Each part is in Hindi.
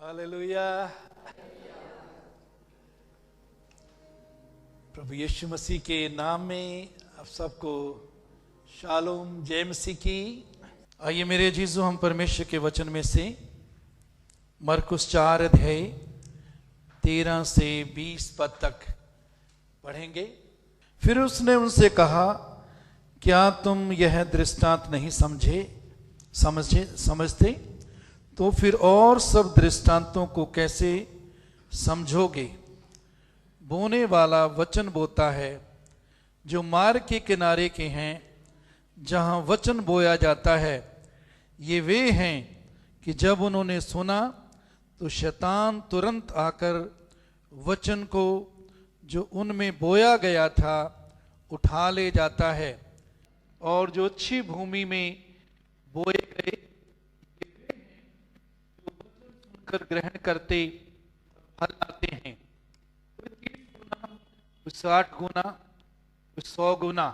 हालेलुया। प्रभु यीशु मसीह के नाम में आप सबको शालोम, जय मसीह की। आइए मेरे अजीजों, हम परमेश्वर के वचन में से मरकुस 4 अध्याय 13 से 20 पद तक पढ़ेंगे। फिर उसने उनसे कहा, क्या तुम यह दृष्टांत नहीं समझते? तो फिर और सब दृष्टांतों को कैसे समझोगे? बोने वाला वचन बोता है जो मार्ग के किनारे के हैं, जहां वचन बोया जाता है। ये वे हैं कि जब उन्होंने सुना तो शैतान तुरंत आकर वचन को जो उनमें बोया गया था उठा ले जाता है। और जो अच्छी भूमि में बोए गए कर ग्रहण करते फल आते हैं, 30 गुना, 60 गुना, 100 गुना।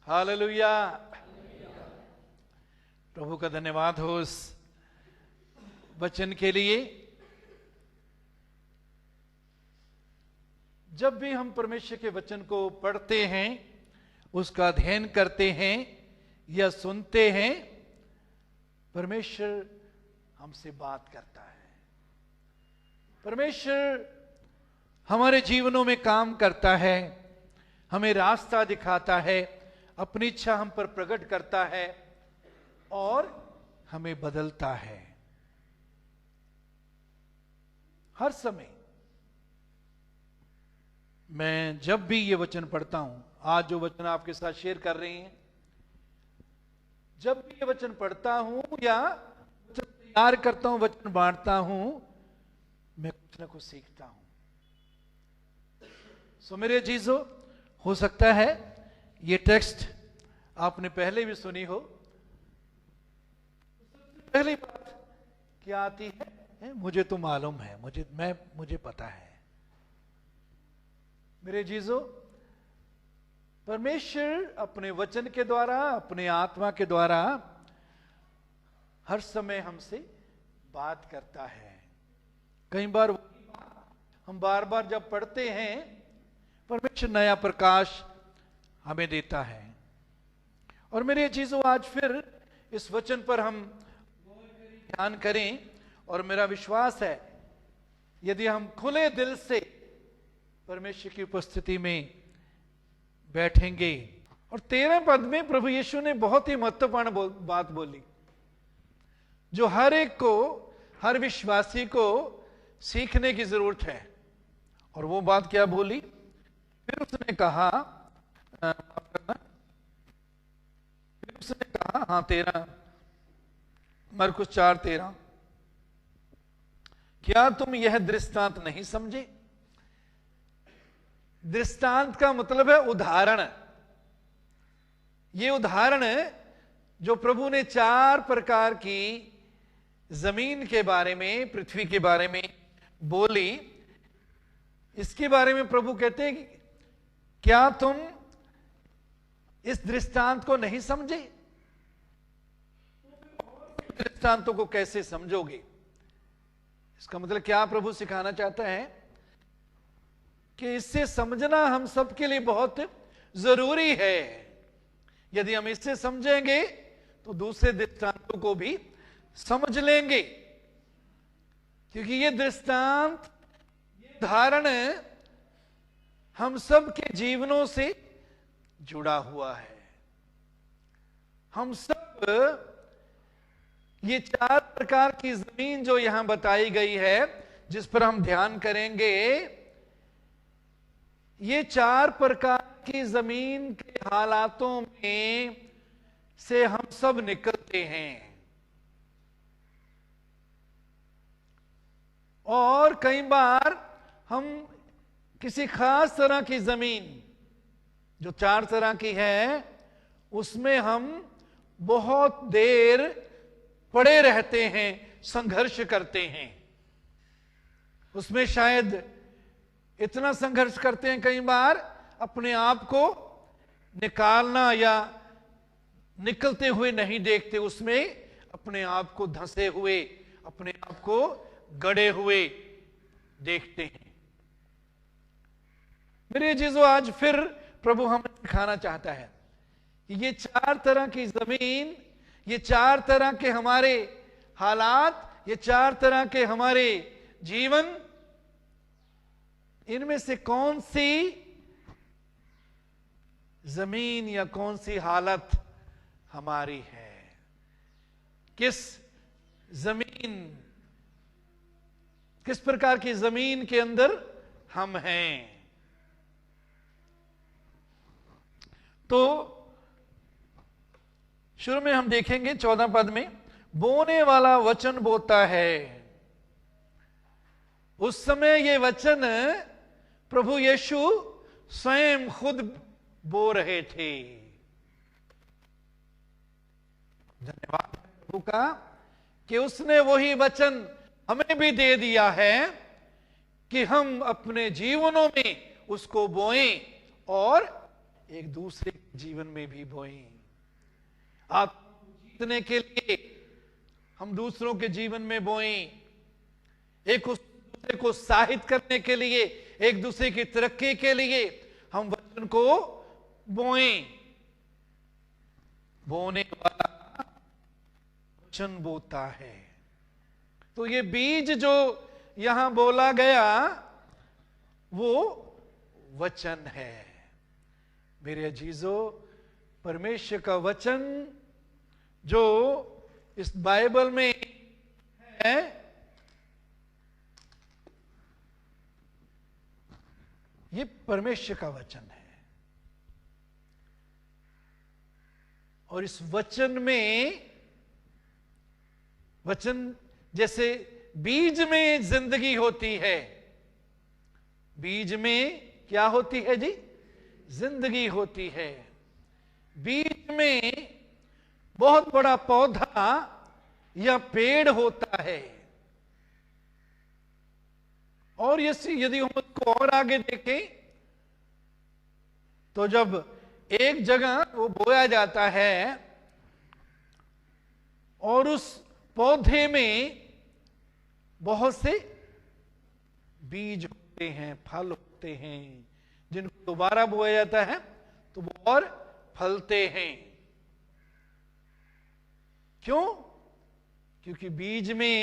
हालेलुया। प्रभु का धन्यवाद हो इस वचन के लिए। जब भी हम परमेश्वर के वचन को पढ़ते हैं, उसका अध्ययन करते हैं या सुनते हैं, परमेश्वर हमसे बात करता है। परमेश्वर हमारे जीवनों में काम करता है, हमें रास्ता दिखाता है, अपनी इच्छा हम पर प्रकट करता है और हमें बदलता है। हर समय मैं जब भी ये वचन पढ़ता हूं, आज जो वचन आपके साथ शेयर कर रहे हैं, जब भी ये वचन पढ़ता हूं या वचन तैयार करता हूं, वचन बांटता हूं, मैं कुछ ना कुछ सीखता हूं। सो मेरे अजीजों, हो सकता है ये टेक्स्ट आपने पहले भी सुनी हो। पहली बात क्या आती है? मुझे तो मालूम है, मुझे पता है। मेरे अजीजों, परमेश्वर अपने वचन के द्वारा, अपने आत्मा के द्वारा हर समय हमसे बात करता है। कई बार हम बार बार जब पढ़ते हैं, परमेश्वर नया प्रकाश हमें देता है। और मेरे चीजों, आज फिर इस वचन पर हम ध्यान करें। और मेरा विश्वास है, यदि हम खुले दिल से परमेश्वर की उपस्थिति में बैठेंगे। और 13 पद में प्रभु यीशु ने बहुत ही महत्वपूर्ण बात बोली, जो हर एक को, हर विश्वासी को सीखने की जरूरत है। और वो बात क्या बोली? फिर उसने कहा, 13 मरकुस 4:13, क्या तुम यह दृष्टांत नहीं समझे? दृष्टांत का मतलब है उदाहरण। ये उदाहरण जो प्रभु ने 4 प्रकार की जमीन के बारे में, पृथ्वी के बारे में बोली, इसके बारे में प्रभु कहते हैं कि क्या तुम इस दृष्टांत को नहीं समझे? दृष्टांतों को कैसे समझोगे? इसका मतलब क्या प्रभु सिखाना चाहता है कि इससे समझना हम सबके लिए बहुत जरूरी है। यदि हम इससे समझेंगे तो दूसरे दृष्टांतों को भी समझ लेंगे, क्योंकि ये दृष्टांत, ये उदाहरण हम सब के जीवनों से जुड़ा हुआ है। हम सब, ये 4 प्रकार की जमीन जो यहां बताई गई है, जिस पर हम ध्यान करेंगे, ये 4 प्रकार की जमीन के हालातों में से हम सब निकलते हैं। और कई बार हम किसी खास तरह की जमीन, जो 4 तरह की है, उसमें हम बहुत देर पड़े रहते हैं, संघर्ष करते हैं। उसमें शायद इतना संघर्ष करते हैं, कई बार अपने आप को निकालना या निकलते हुए नहीं देखते, उसमें अपने आप को धंसे हुए, अपने आप को गड़े हुए देखते हैं। मेरे जीजो, आज फिर प्रभु हमें सिखाना चाहता है कि ये चार तरह की जमीन, ये चार तरह के हमारे हालात, ये चार तरह के हमारे जीवन, इनमें से कौन सी जमीन या कौन सी हालत हमारी है, किस जमीन, किस प्रकार की जमीन के अंदर हम हैं। तो शुरू में हम देखेंगे 14 पद में, बोने वाला वचन बोता है। उस समय ये वचन प्रभु यीशु स्वयं खुद बो रहे थे। धन्यवाद प्रभु का कि उसने वही वचन हमें भी दे दिया है कि हम अपने जीवनों में उसको बोएं और एक दूसरे के जीवन में भी बोएं। आप जीतने के लिए हम दूसरों के जीवन में बोएं, एक दूसरे को उत्साहित करने के लिए, एक दूसरे की तरक्की के लिए हम वचन को बोएं। बोने वाला वचन बोता है। तो ये बीज जो यहां बोला गया वो वचन है। मेरे अजीजों, परमेश्वर का वचन जो इस बाइबल में है, ये परमेश्वर का वचन है। और इस वचन में, वचन जैसे बीज में जिंदगी होती है, बीज में क्या होती है जी? जिंदगी होती है। बीज में बहुत बड़ा पौधा या पेड़ होता है। और यदि हम उसको और आगे देखें तो जब एक जगह वो बोया जाता है और उस पौधे में बहुत से बीज होते हैं, फल होते हैं, जिनको दोबारा बोया जाता है तो वो और फलते हैं। क्यों? क्योंकि बीज में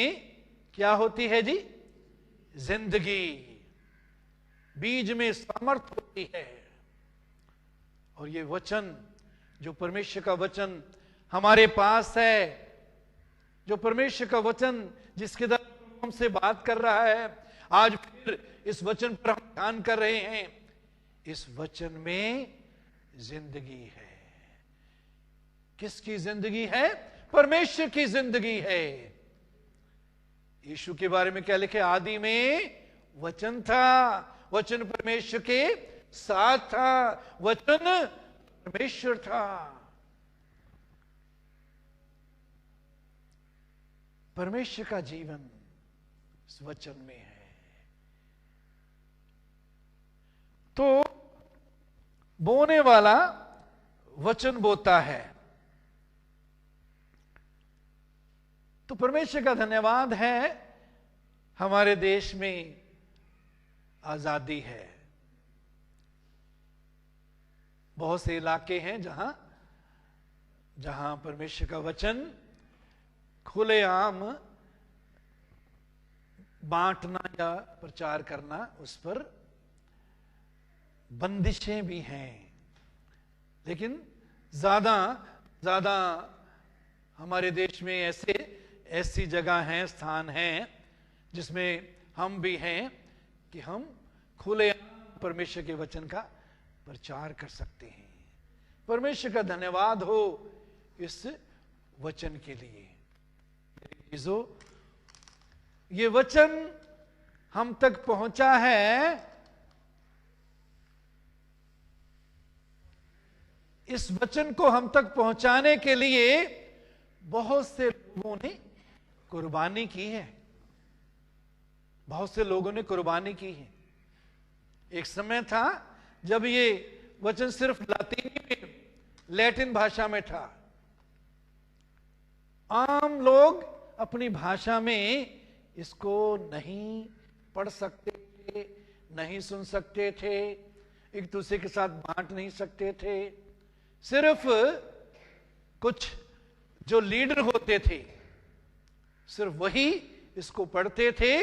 क्या होती है जी? जिंदगी। बीज में सामर्थ होती है। और ये वचन, जो परमेश्वर का वचन हमारे पास है, जो परमेश्वर का वचन जिसके द्वारा हमसे बात कर रहा है, आज फिर इस वचन पर हम ध्यान कर रहे हैं। इस वचन में जिंदगी है। किसकी जिंदगी है? परमेश्वर की जिंदगी है। यीशु के बारे में क्या लिखे? आदि में वचन था, वचन परमेश्वर के साथ था, वचन परमेश्वर था। परमेश्वर का जीवन इस वचन में है। तो बोने वाला वचन बोता है। तो परमेश्वर का धन्यवाद है, हमारे देश में आजादी है। बहुत से इलाके हैं जहां जहां परमेश्वर का वचन खुलेआम बांटना या प्रचार करना, उस पर बंदिशें भी हैं। लेकिन ज्यादा हमारे देश में ऐसी जगह हैं, स्थान हैं जिसमें हम भी हैं कि हम खुलेआम परमेश्वर के वचन का प्रचार कर सकते हैं। परमेश्वर का धन्यवाद हो इस वचन के लिए। ये वचन हम तक पहुंचा है। इस वचन को हम तक पहुंचाने के लिए बहुत से लोगों ने कुर्बानी की है। बहुत से लोगों ने कुर्बानी की है। एक समय था जब ये वचन सिर्फ लैटिन भाषा में था। आम लोग अपनी भाषा में इसको नहीं पढ़ सकते थे, नहीं सुन सकते थे, एक दूसरे के साथ बांट नहीं सकते थे। सिर्फ कुछ जो लीडर होते थे सिर्फ वही इसको पढ़ते थे,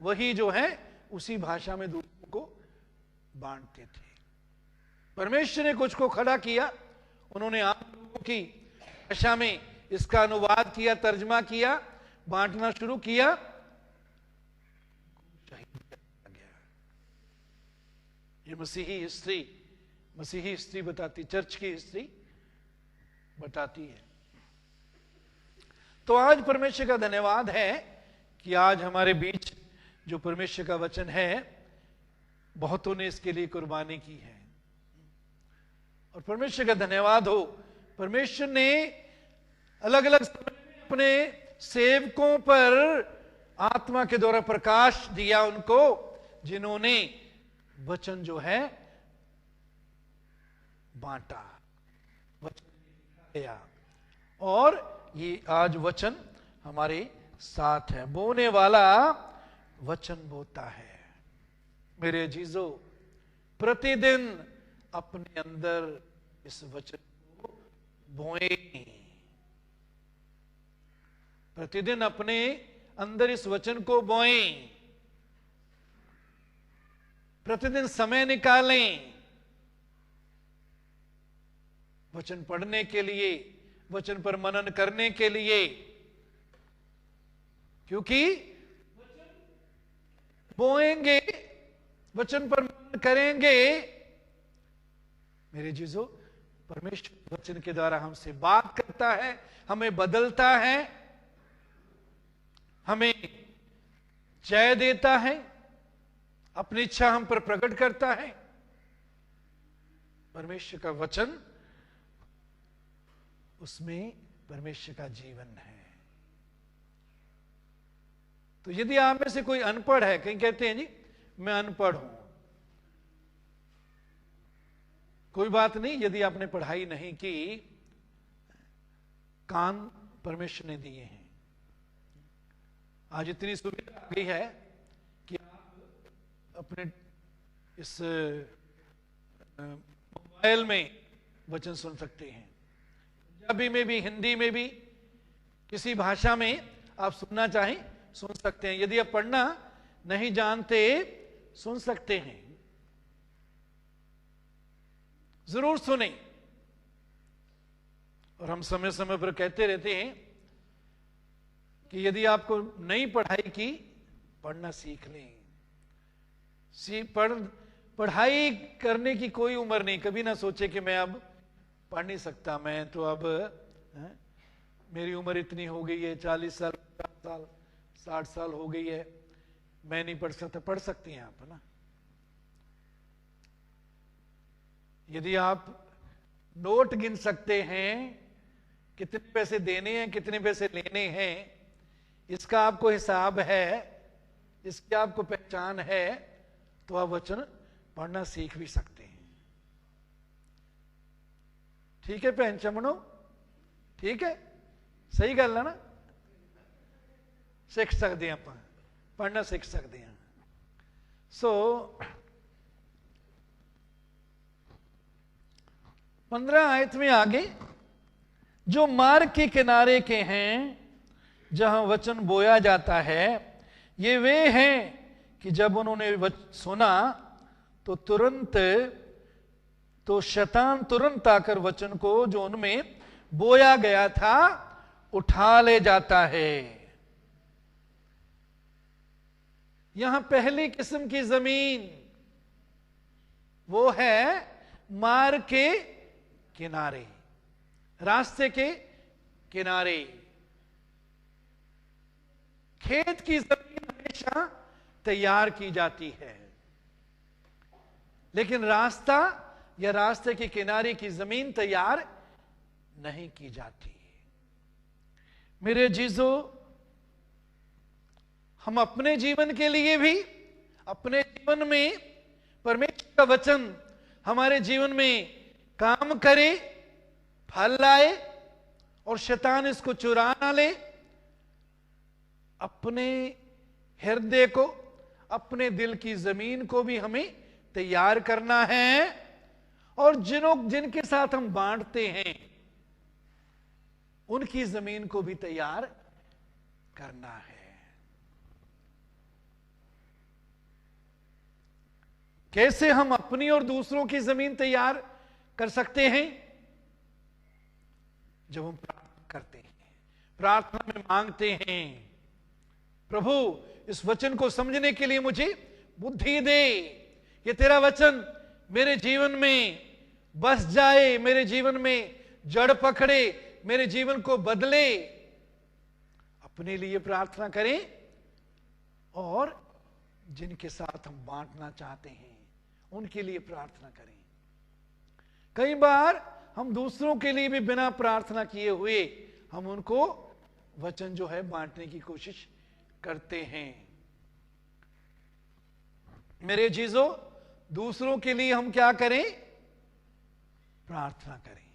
वही जो है उसी भाषा में दूसरों को बांटते थे। परमेश्वर ने कुछ को खड़ा किया, उन्होंने आम लोगों की भाषा में इसका अनुवाद किया, तर्जमा किया, बांटना शुरू किया। ये मसीही हिस्ट्री बताती, चर्च की हिस्ट्री बताती है। तो आज परमेश्वर का धन्यवाद है कि आज हमारे बीच जो परमेश्वर का वचन है, बहुतों ने इसके लिए कुर्बानी की है। और परमेश्वर का धन्यवाद हो, परमेश्वर ने अलग अलग समय में अपने सेवकों पर आत्मा के द्वारा प्रकाश दिया, उनको जिन्होंने वचन जो है बांटा, वचन दिया। और ये आज वचन हमारे साथ है। बोने वाला वचन बोता है। मेरे अजीजों, प्रतिदिन अपने अंदर इस वचन को बोएं। प्रतिदिन अपने अंदर इस वचन को बोएं। प्रतिदिन समय निकालें वचन पढ़ने के लिए, वचन पर मनन करने के लिए, क्योंकि बोएंगे, वचन पर मनन करेंगे, मेरे जीजो, परमेश्वर वचन के द्वारा हमसे बात करता है, हमें बदलता है, हमें जय देता है, अपनी इच्छा हम पर प्रकट करता है। परमेश्वर का वचन, उसमें परमेश्वर का जीवन है। तो यदि आप में से कोई अनपढ़ है, कहीं कहते हैं जी मैं अनपढ़ हूं, कोई बात नहीं। यदि आपने पढ़ाई नहीं की, कान परमेश्वर ने दिए हैं। आज इतनी सुविधा आ गई है कि आप अपने इस मोबाइल में वचन सुन सकते हैं। पंजाबी में भी, हिंदी में भी, किसी भाषा में आप सुनना चाहें सुन सकते हैं। यदि आप पढ़ना नहीं जानते, सुन सकते हैं। जरूर सुने। और हम समय समय पर कहते रहते हैं कि यदि आपको नई पढ़ाई की, पढ़ना सीख लें। पढ़ाई करने की कोई उम्र नहीं। कभी ना सोचे कि मैं अब पढ़ नहीं सकता, मैं तो अब मेरी उम्र इतनी हो गई है, 40 साल, 50 साल, 60 साल हो गई है, मैं नहीं पढ़ सकता। पढ़ सकती हैं आप, है ना। यदि आप नोट गिन सकते हैं, कितने पैसे देने हैं, कितने पैसे लेने हैं, इसका आपको हिसाब है, इसकी आपको पहचान है, तो आप वचन पढ़ना सीख भी सकते हैं। ठीक है भैन चमनो, ठीक है, सही गल है ना। सीख सकते हैं, आप पढ़ना सीख सकते हैं। सो 15 आयत में आगे, जो मार्ग के किनारे के हैं जहां वचन बोया जाता है, ये वे हैं कि जब उन्होंने सुना तो शैतान तुरंत आकर वचन को जो उनमें बोया गया था उठा ले जाता है। यहां पहली किस्म की जमीन वो है मार्ग के किनारे, रास्ते के किनारे। खेत की जमीन हमेशा तैयार की जाती है, लेकिन रास्ता या रास्ते के किनारे की जमीन तैयार नहीं की जाती। मेरे जीजो, हम अपने जीवन के लिए भी, अपने जीवन में परमेश्वर का वचन हमारे जीवन में काम करे, फल लाए और शैतान इसको चुरा ना ले, अपने हृदय को, अपने दिल की जमीन को भी हमें तैयार करना है, और जिनके साथ हम बांटते हैं उनकी जमीन को भी तैयार करना है। कैसे हम अपनी और दूसरों की जमीन तैयार कर सकते हैं? जब हम प्रार्थना करते हैं, प्रार्थना में मांगते हैं, प्रभु इस वचन को समझने के लिए मुझे बुद्धि दे, ये तेरा वचन मेरे जीवन में बस जाए, मेरे जीवन में जड़ पकड़े, मेरे जीवन को बदले। अपने लिए प्रार्थना करें और जिनके साथ हम बांटना चाहते हैं उनके लिए प्रार्थना करें। कई बार हम दूसरों के लिए भी बिना प्रार्थना किए हुए हम उनको वचन जो है बांटने की कोशिश करते हैं। मेरे जीजों, दूसरों के लिए हम क्या करें? प्रार्थना करें।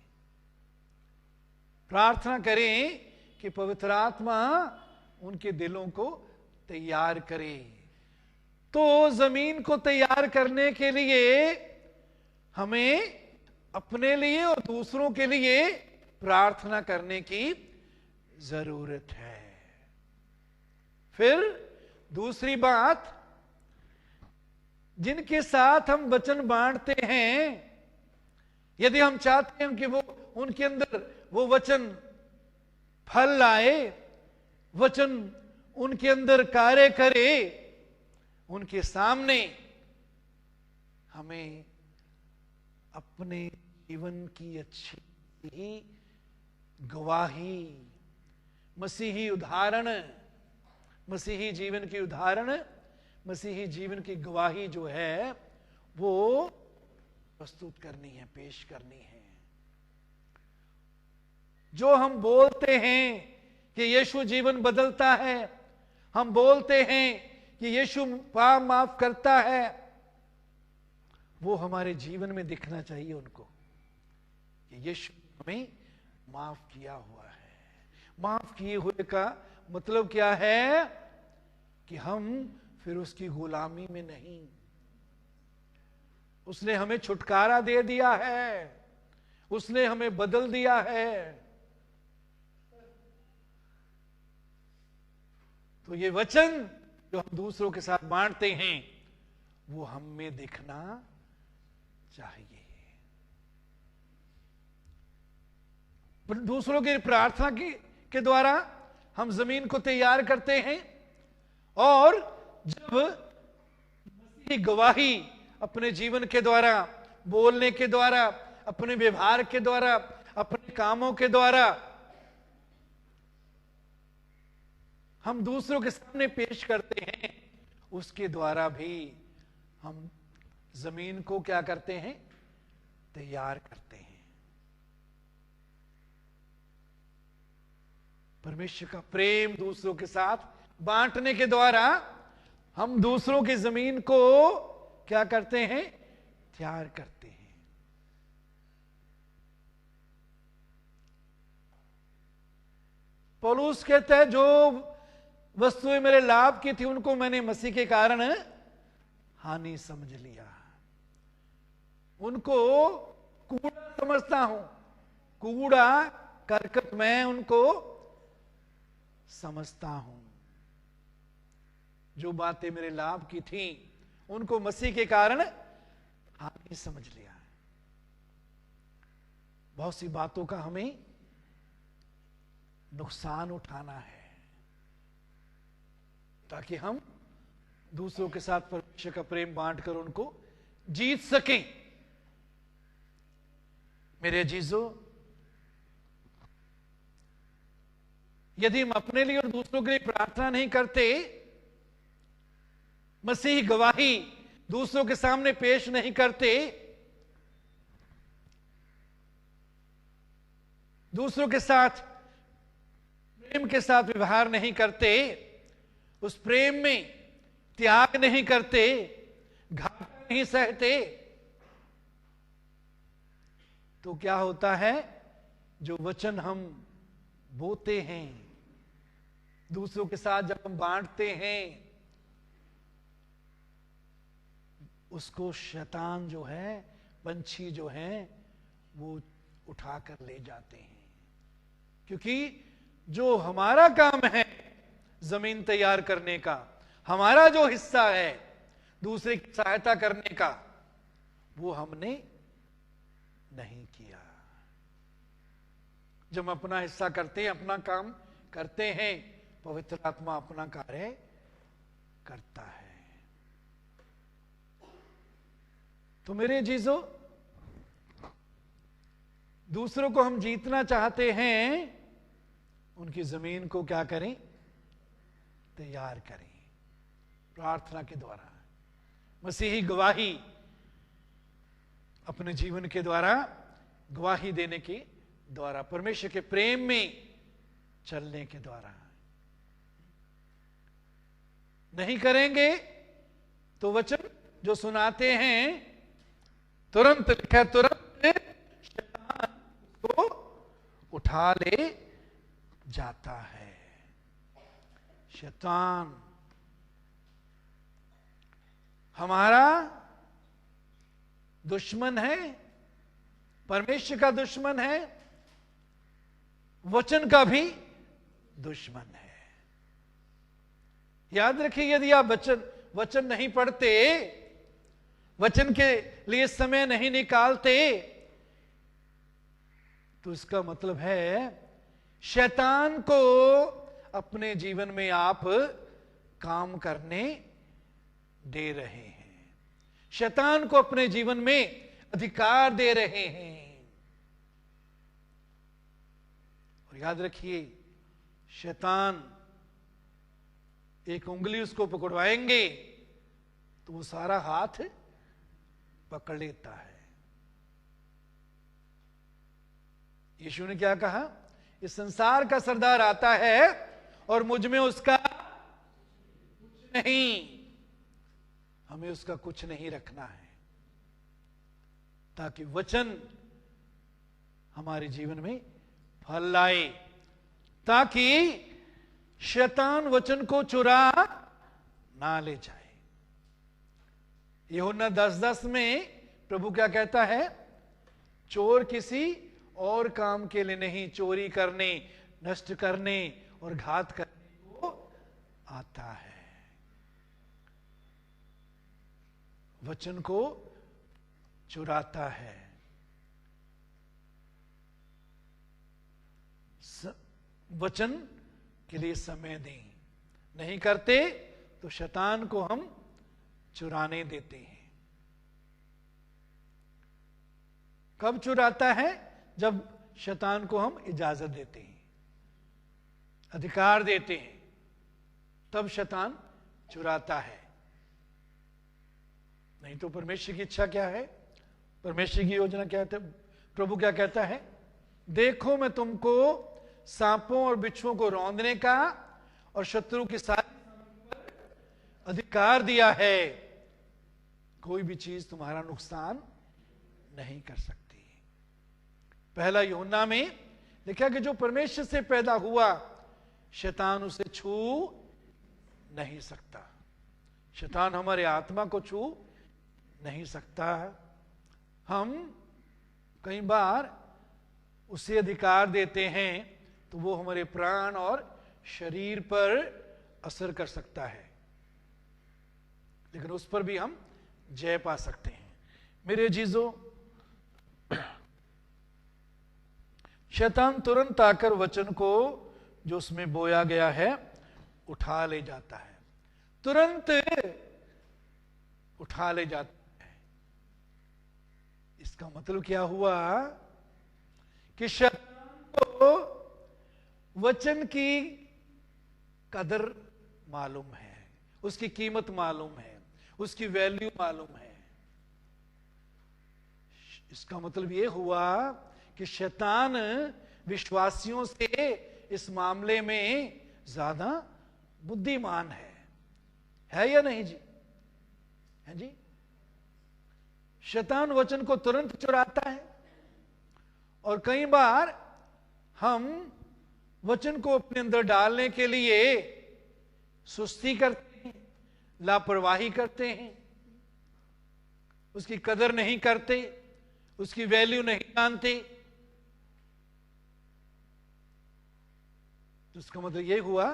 प्रार्थना करें कि पवित्र आत्मा उनके दिलों को तैयार करे। तो जमीन को तैयार करने के लिए हमें अपने लिए और दूसरों के लिए प्रार्थना करने की जरूरत है। फिर दूसरी बात, जिनके साथ हम वचन बांटते हैं, यदि हम चाहते हैं कि वो उनके अंदर वो वचन फल लाए, वचन उनके अंदर कार्य करे, उनके सामने हमें अपने जीवन की अच्छी गवाही, मसीही उदाहरण, मसीही जीवन की उदाहरण, मसीही जीवन की गवाही जो है वो प्रस्तुत करनी है, पेश करनी है। जो हम बोलते हैं कि यीशु जीवन बदलता है, हम बोलते हैं कि यीशु पाप माफ करता है, वो हमारे जीवन में दिखना चाहिए उनको कि यीशु हमें माफ किया हुआ है। माफ किए हुए का मतलब क्या है? कि हम फिर उसकी गुलामी में नहीं, उसने हमें छुटकारा दे दिया है, उसने हमें बदल दिया है। तो ये वचन जो हम दूसरों के साथ बांटते हैं वो हम में दिखना चाहिए। दूसरों की प्रार्थना के द्वारा हम जमीन को तैयार करते हैं, और जब मसीही गवाही अपने जीवन के द्वारा, बोलने के द्वारा, अपने व्यवहार के द्वारा, अपने कामों के द्वारा हम दूसरों के सामने पेश करते हैं, उसके द्वारा भी हम जमीन को क्या करते हैं? तैयार करते हैं। परमेश्वर का प्रेम दूसरों के साथ बांटने के द्वारा हम दूसरों की जमीन को क्या करते हैं? तैयार करते हैं। पौलुस कहता है, जो वस्तुएं मेरे लाभ की थी उनको मैंने मसीह के कारण हानि समझ लिया। उनको कूड़ा समझता हूं, कूड़ा करकट मैं उनको समझता हूं। जो बातें मेरे लाभ की थी उनको मसीह के कारण हानि समझ लिया। बहुत सी बातों का हमें नुकसान उठाना है ताकि हम दूसरों के साथ परमेश्वर का प्रेम बांटकर उनको जीत सकें। मेरे अजीजों, यदि हम अपने लिए और दूसरों के लिए प्रार्थना नहीं करते, मसीही गवाही दूसरों के सामने पेश नहीं करते, दूसरों के साथ प्रेम के साथ व्यवहार नहीं करते, उस प्रेम में त्याग नहीं करते, घाटा नहीं सहते, तो क्या होता है? जो वचन हम बोते हैं, दूसरों के साथ जब हम बांटते हैं, उसको शैतान जो है, पंछी जो हैं, वो उठा कर ले जाते हैं। क्योंकि जो हमारा काम है जमीन तैयार करने का, हमारा जो हिस्सा है दूसरे की सहायता करने का, वो हमने नहीं किया। जब हम अपना हिस्सा करते हैं, अपना काम करते हैं, पवित्र आत्मा अपना कार्य करता है। तो मेरे जीजो, दूसरों को हम जीतना चाहते हैं, उनकी जमीन को क्या करें? तैयार करें प्रार्थना के द्वारा, मसीही गवाही अपने जीवन के द्वारा, गवाही देने के द्वारा, परमेश्वर के प्रेम में चलने के द्वारा। नहीं करेंगे तो वचन जो सुनाते हैं तुरंत लिखा, तुरंत शैतान को उठा ले जाता है। शैतान हमारा दुश्मन है, परमेश्वर का दुश्मन है, वचन का भी दुश्मन है। याद रखिए, यदि आप वचन नहीं पढ़ते, वचन के लिए समय नहीं निकालते, तो इसका मतलब है शैतान को अपने जीवन में आप काम करने दे रहे हैं, शैतान को अपने जीवन में अधिकार दे रहे हैं। और याद रखिए, शैतान एक उंगली उसको पकड़वाएंगे तो वो सारा हाथ पकड़ लेता है। यीशु ने क्या कहा? इस संसार का सरदार आता है और मुझ में उसका कुछ नहीं, हमें उसका कुछ नहीं रखना है, ताकि वचन हमारे जीवन में फल लाए, ताकि शैतान वचन को चुरा ना ले जाए। यूहन्ना 10:10 में प्रभु क्या कहता है? चोर किसी और काम के लिए नहीं, चोरी करने, नष्ट करने और घात करने को आता है। वचन को चुराता है। वचन के लिए समय दें, नहीं करते तो शैतान को हम चुराने देते हैं। कब चुराता है? जब शैतान को हम इजाजत देते हैं, अधिकार देते हैं, तब शैतान चुराता है। नहीं तो परमेश्वर की इच्छा क्या है? परमेश्वर की योजना क्या है? प्रभु क्या कहता है? देखो, मैं तुमको सांपों और बिच्छुओं को रौंदने का और शत्रु की सारी अधिकार दिया है, कोई भी चीज तुम्हारा नुकसान नहीं कर सकती। पहला यूहन्ना में लिखा कि जो परमेश्वर से पैदा हुआ, शैतान उसे छू नहीं सकता। शैतान हमारे आत्मा को छू नहीं सकता। हम कई बार उसे अधिकार देते हैं तो वो हमारे प्राण और शरीर पर असर कर सकता है, लेकिन उस पर भी हम जय पा सकते हैं। मेरे जीजों, शैतान तुरंत आकर वचन को जो उसमें बोया गया है उठा ले जाता है, तुरंत उठा ले जाता है। इसका मतलब क्या हुआ कि शैतान को वचन की कदर मालूम है, उसकी कीमत मालूम है, उसकी वैल्यू मालूम है। इसका मतलब यह हुआ कि शैतान विश्वासियों से इस मामले में ज्यादा बुद्धिमान है या नहीं जी? है जी? शैतान वचन को तुरंत चुराता है, और कई बार हम वचन को अपने अंदर डालने के लिए सुस्ती करते हैं, लापरवाही करते हैं, उसकी कदर नहीं करते, उसकी वैल्यू नहीं जानते, तो उसका मतलब यह हुआ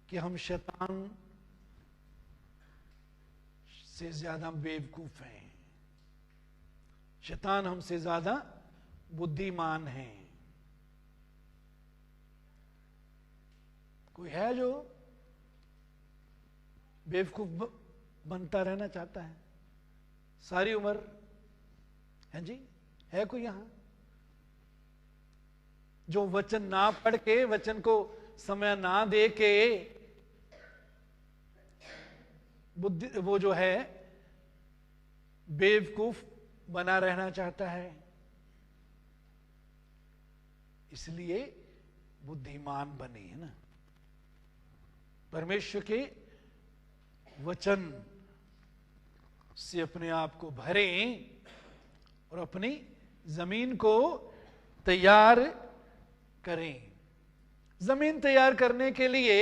कि हम शैतान से ज्यादा बेवकूफ हैं, शैतान हमसे ज्यादा बुद्धिमान है। कोई है जो बेवकूफ बनता रहना चाहता है सारी उम्र? है जी? है कोई यहां जो वचन ना पढ़ के, वचन को समय ना दे के बुद्धि, वो जो है बेवकूफ बना रहना चाहता है? इसलिए बुद्धिमान बने, है ना। परमेश्वर के वचन से अपने आप को भरें और अपनी जमीन को तैयार करें। जमीन तैयार करने के लिए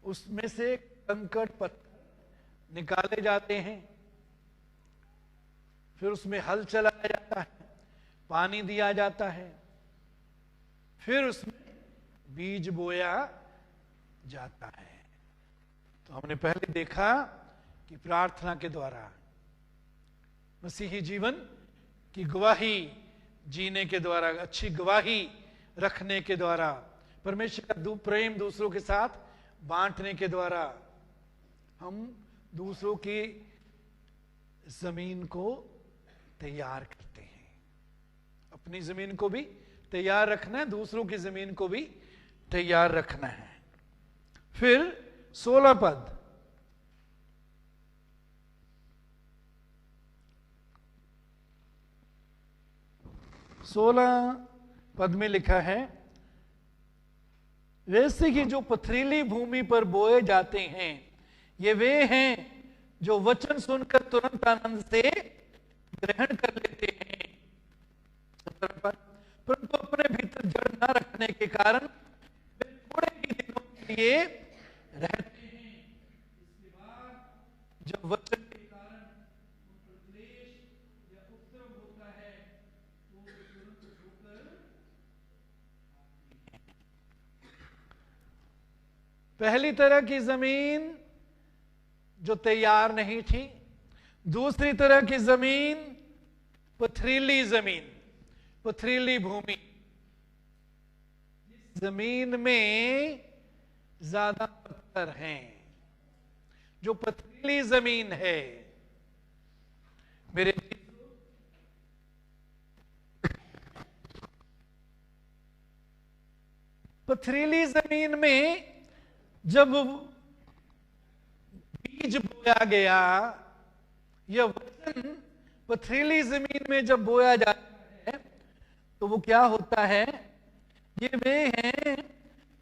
उसमें से कंकड़ पत्थर निकाले जाते हैं, फिर उसमें हल चलाया जाता है, पानी दिया जाता है, फिर उसमें बीज बोया जाता है। तो हमने पहले देखा कि प्रार्थना के द्वारा, मसीही जीवन की गवाही जीने के द्वारा, अच्छी गवाही रखने के द्वारा, परमेश्वर का प्रेम दूसरों के साथ बांटने के द्वारा हम दूसरों की जमीन को तैयार करते हैं। अपनी जमीन को भी तैयार रखना है, दूसरों की जमीन को भी तैयार रखना है। फिर 16 पद, में लिखा है, वैसे ही जो पथरीली भूमि पर बोए जाते हैं ये वे हैं जो वचन सुनकर तुरंत आनंद से ग्रहण कर लेते हैं, परंतु अपने भीतर जड़ न रखने के कारण वे थोड़े ही दिनों के लिए रहते हैं। इसके बाद जब वचन के कारण उनको क्लेश या उपद्रव होता है तो वे तुरंत होकर आते हैं। पहली तरह की जमीन जो तैयार नहीं थी, दूसरी तरह की जमीन पथरीली जमीन, पथरीली भूमि। जमीन में ज्यादा पत्थर हैं। जो पथरीली जमीन है, मेरे पथरीली जमीन में जब बीज बोया गया, यह वचन पथरीली जमीन में जब बोया जाता है तो वो क्या होता है? ये वे हैं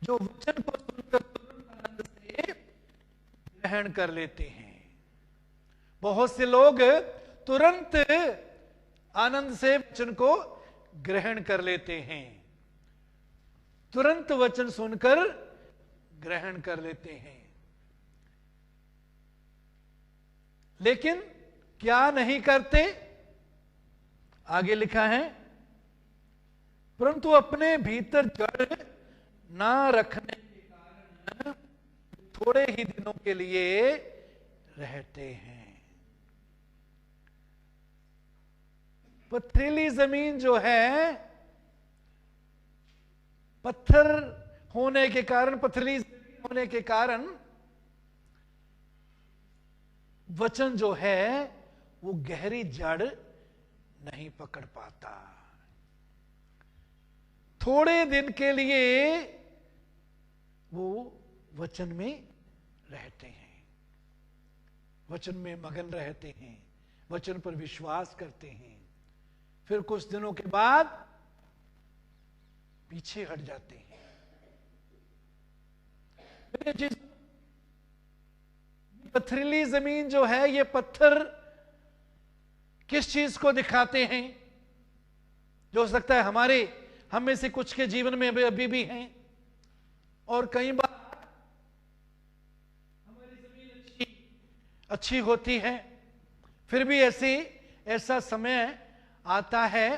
जो वचन को सुनकर तुरंत आनंद से ग्रहण कर लेते हैं। बहुत से लोग तुरंत आनंद से वचन को ग्रहण कर लेते हैं, तुरंत वचन सुनकर ग्रहण कर लेते हैं, लेकिन क्या नहीं करते? आगे लिखा है, परंतु अपने भीतर जड़ ना रखने के कारण थोड़े ही दिनों के लिए रहते हैं। पथरीली जमीन जो है, पत्थर होने के कारण, पथरीली जमीन होने के कारण वचन जो है वो गहरी जड़ नहीं पकड़ पाता। थोड़े दिन के लिए वो वचन में रहते हैं, वचन में मगन रहते हैं, वचन पर विश्वास करते हैं, फिर कुछ दिनों के बाद पीछे हट जाते हैं। पथरीली जमीन जो है, ये पत्थर किस चीज को दिखाते हैं? जो हो सकता है हम में से कुछ के जीवन में अभी भी हैं, और कई बार हमारी जमीन अच्छी होती है, फिर भी ऐसा समय आता है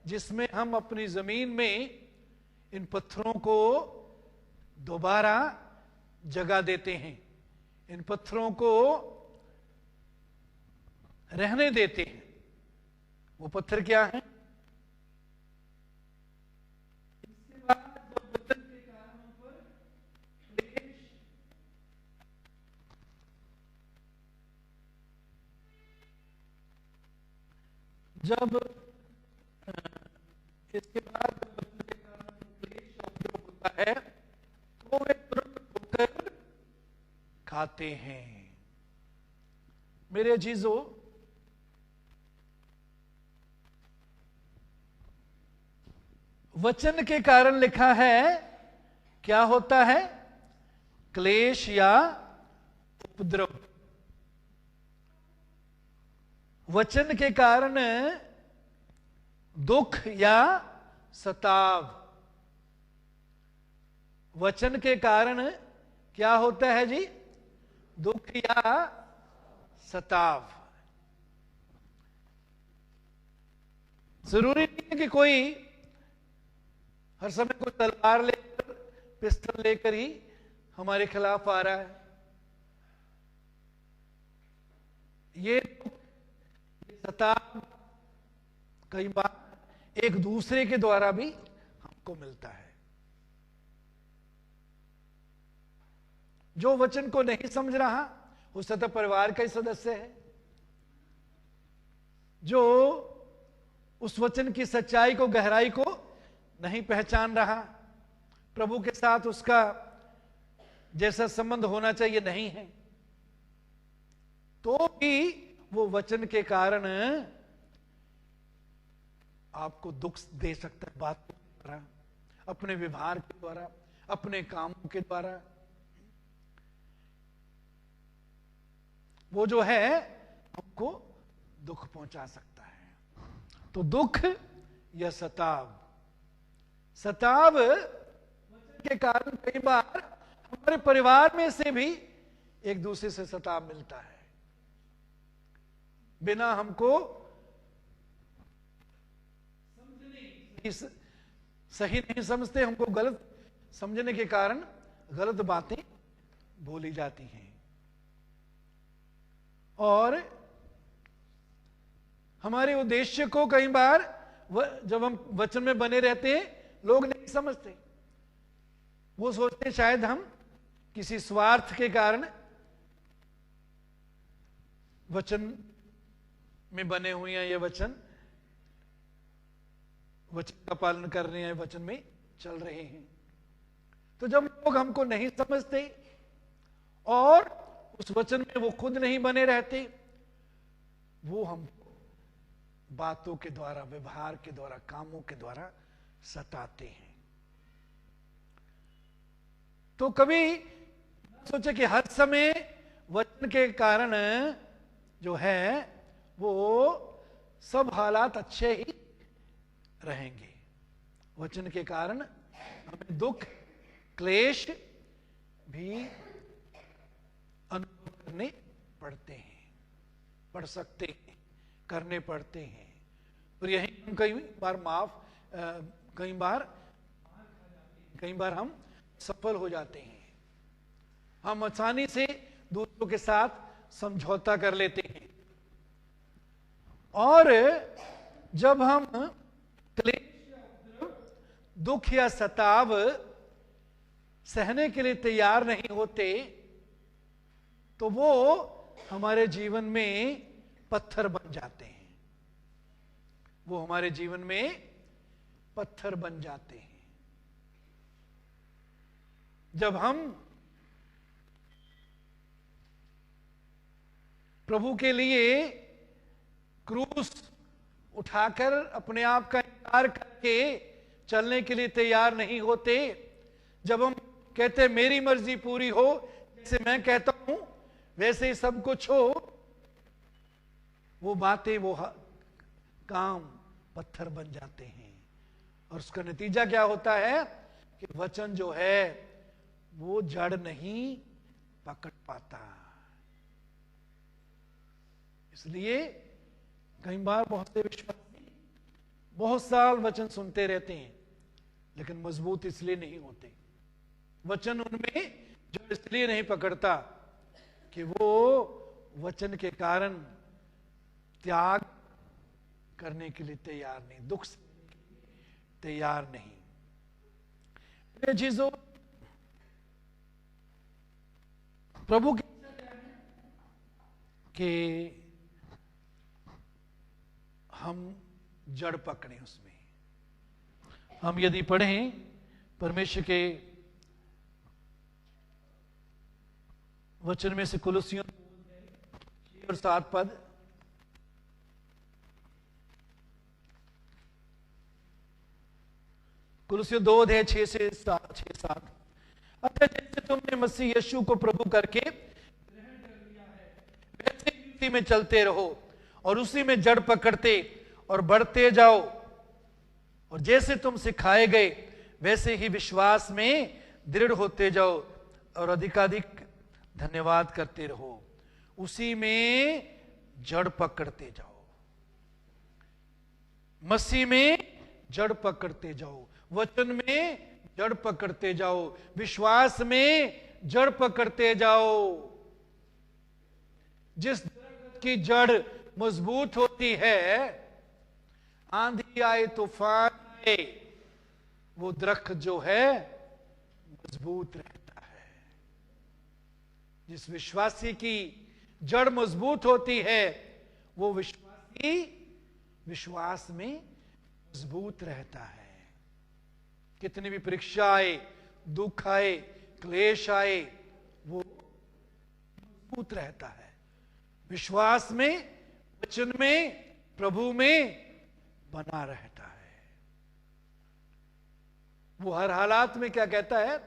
जिसमें हम अपनी जमीन में इन पत्थरों को दोबारा जगा देते हैं, इन पत्थरों को रहने देते हैं। वो पत्थर क्या है? इसके बाद जब वचन के कारणों पर क्लेश, जब इसके बाद जब वचन के कारण क्लेश और उपद्रव होता है तो वे तुरंत ठोकर खाते हैं। मेरे अजीजों, वचन के कारण लिखा है क्या होता है? क्लेश या उपद्रव। वचन के कारण दुख या सताव। वचन के कारण क्या होता है जी? दुख या सताव। जरूरी नहीं है कि कोई हर समय कोई तलवार लेकर, पिस्टल लेकर ही हमारे खिलाफ आ रहा है। ये सताव कई बार एक दूसरे के द्वारा भी हमको मिलता है। जो वचन को नहीं समझ रहा वो सतत परिवार का ही सदस्य है, जो उस वचन की सच्चाई को, गहराई को नहीं पहचान रहा, प्रभु के साथ उसका जैसा संबंध होना चाहिए नहीं है, तो भी वो वचन के कारण आपको दुख दे सकता है, बात के द्वारा, अपने व्यवहार के द्वारा, अपने कामों के द्वारा। वो जो है हमको दुख पहुंचा सकता है। तो दुख या सताव, सताव वचन के कारण कई बार हमारे परिवार में से भी एक दूसरे से सताव मिलता है। बिना हमको सही नहीं समझते, हमको गलत समझने के कारण गलत बातें बोली जाती हैं। और हमारे उद्देश्य को कई बार जब हम वचन में बने रहते हैं लोग नहीं समझते। वो सोचते हैं शायद हम किसी स्वार्थ के कारण वचन में बने हुए हैं, ये वचन का पालन कर रहे हैं, वचन में चल रहे हैं। तो जब लोग हमको नहीं समझते और उस वचन में वो खुद नहीं बने रहते, वो हमको बातों के द्वारा, व्यवहार के द्वारा, कामों के द्वारा सताते हैं। तो कभी सोचे कि हर समय वचन के कारण जो है वो सब हालात अच्छे ही रहेंगे। वचन के कारण हमें दुख, क्लेश भी अनुभव करने पड़ते हैं, पड़ सकते हैं, करने पड़ते हैं। और यही हम कई बार हम सफल हो जाते हैं। हम आसानी से दूसरों के साथ समझौता कर लेते हैं, और जब हम क्लेश, दुख या सताव सहने के लिए तैयार नहीं होते तो वो हमारे जीवन में पत्थर बन जाते हैं। वो हमारे जीवन में पत्थर बन जाते हैं। जब हम प्रभु के लिए क्रूस उठाकर अपने आप का इनकार करके चलने के लिए तैयार नहीं होते, जब हम कहते मेरी मर्जी पूरी हो, जैसे मैं कहता हूं वैसे ही सब कुछ हो, वो बातें, वो काम पत्थर बन जाते हैं। और उसका नतीजा क्या होता है कि वचन जो है वो जड़ नहीं पकड़ पाता। इसलिए कई बार बहुत से विश्वासी बहुत साल वचन सुनते रहते हैं, लेकिन मजबूत इसलिए नहीं होते। वचन उनमें जो इसलिए नहीं पकड़ता कि वो वचन के कारण त्याग करने के लिए तैयार नहीं, दुख से तैयार नहीं। ये चीजों प्रभु की कि हम जड़ पकड़े उसमें। हम यदि पढ़ें परमेश्वर के वचन में से कुलुसियों 6 और 7 पद, कुलुसियों 2 अध्याय 6 से 7। अतः जैसे तुमने मसीह यीशु को प्रभु करके ग्रहण कर लिया है, वैसे ही उसी में चलते रहो और उसी में जड़ पकड़ते और बढ़ते जाओ, और जैसे तुम सिखाए गए वैसे ही विश्वास में दृढ़ होते जाओ और अधिकाधिक धन्यवाद करते रहो। उसी में जड़ पकड़ते जाओ, मसीह में जड़ पकड़ते जाओ, वचन में जड़ पकड़ते जाओ, विश्वास में जड़ पकड़ते जाओ। जिस की जड़ मजबूत होती है, आंधी आए तूफान आए, वो दरख्त जो है मजबूत रहता है। जिस विश्वासी की जड़ मजबूत होती है, वो विश्वासी विश्वास में मजबूत रहता है। कितनी भी परीक्षा आए, दुख आए, क्लेश आए, वो मजबूत रहता है विश्वास में, वचन में, प्रभु में बना रहता है। वो हर हालात में क्या कहता है?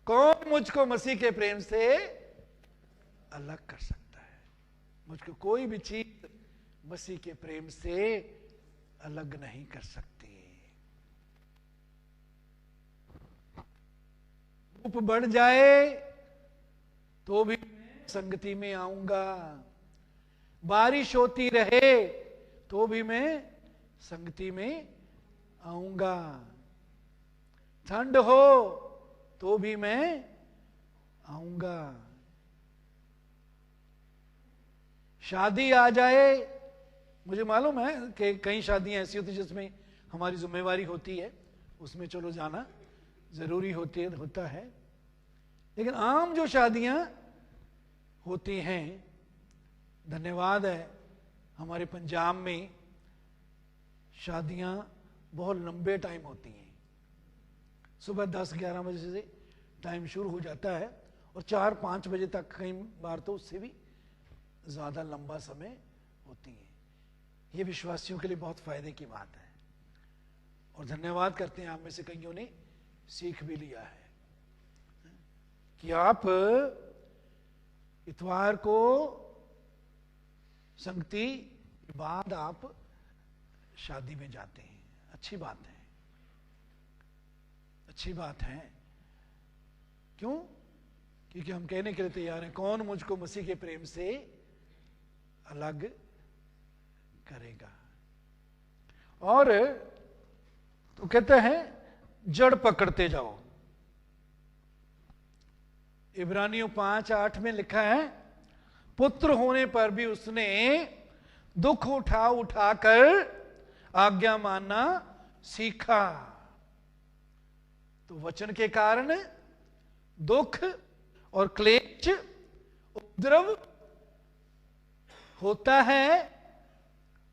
कौन मुझको मसीह के प्रेम से अलग कर सकता है? मुझको कोई भी चीज मसीह के प्रेम से अलग नहीं कर सकती। धूप बढ़ जाए तो भी मैं संगति में आऊंगा, बारिश होती रहे तो भी मैं संगति में आऊंगा, ठंड हो तो भी मैं आऊंगा, शादी आ जाए। मुझे मालूम है कि कई शादियां ऐसी होती जिसमें हमारी जिम्मेवारी होती है, उसमें चलो जाना जरूरी होता है, लेकिन आम जो शादियां होती हैं, धन्यवाद है हमारे पंजाब में शादियां बहुत लंबे टाइम होती हैं। सुबह 10-11 बजे से टाइम शुरू हो जाता है और 4-5 बजे तक, कई बार तो उससे भी ज्यादा लंबा समय होती है। ये विश्वासियों के लिए बहुत फायदे की बात है और धन्यवाद करते हैं आप में से कईयों ने सीख भी लिया है कि आप इतवार को संगति के बाद आप शादी में जाते हैं। अच्छी बात है, अच्छी बात है। क्यों? क्योंकि हम कहने के लिए तैयार हैं, कौन मुझको मसीह के प्रेम से अलग करेगा। और तो कहते हैं जड़ पकड़ते जाओ। इब्रानियों 5:8 में लिखा है, पुत्र होने पर भी उसने दुख उठा उठाकर आज्ञा मानना सीखा। तो वचन के कारण दुख और क्लेश, उपद्रव होता है।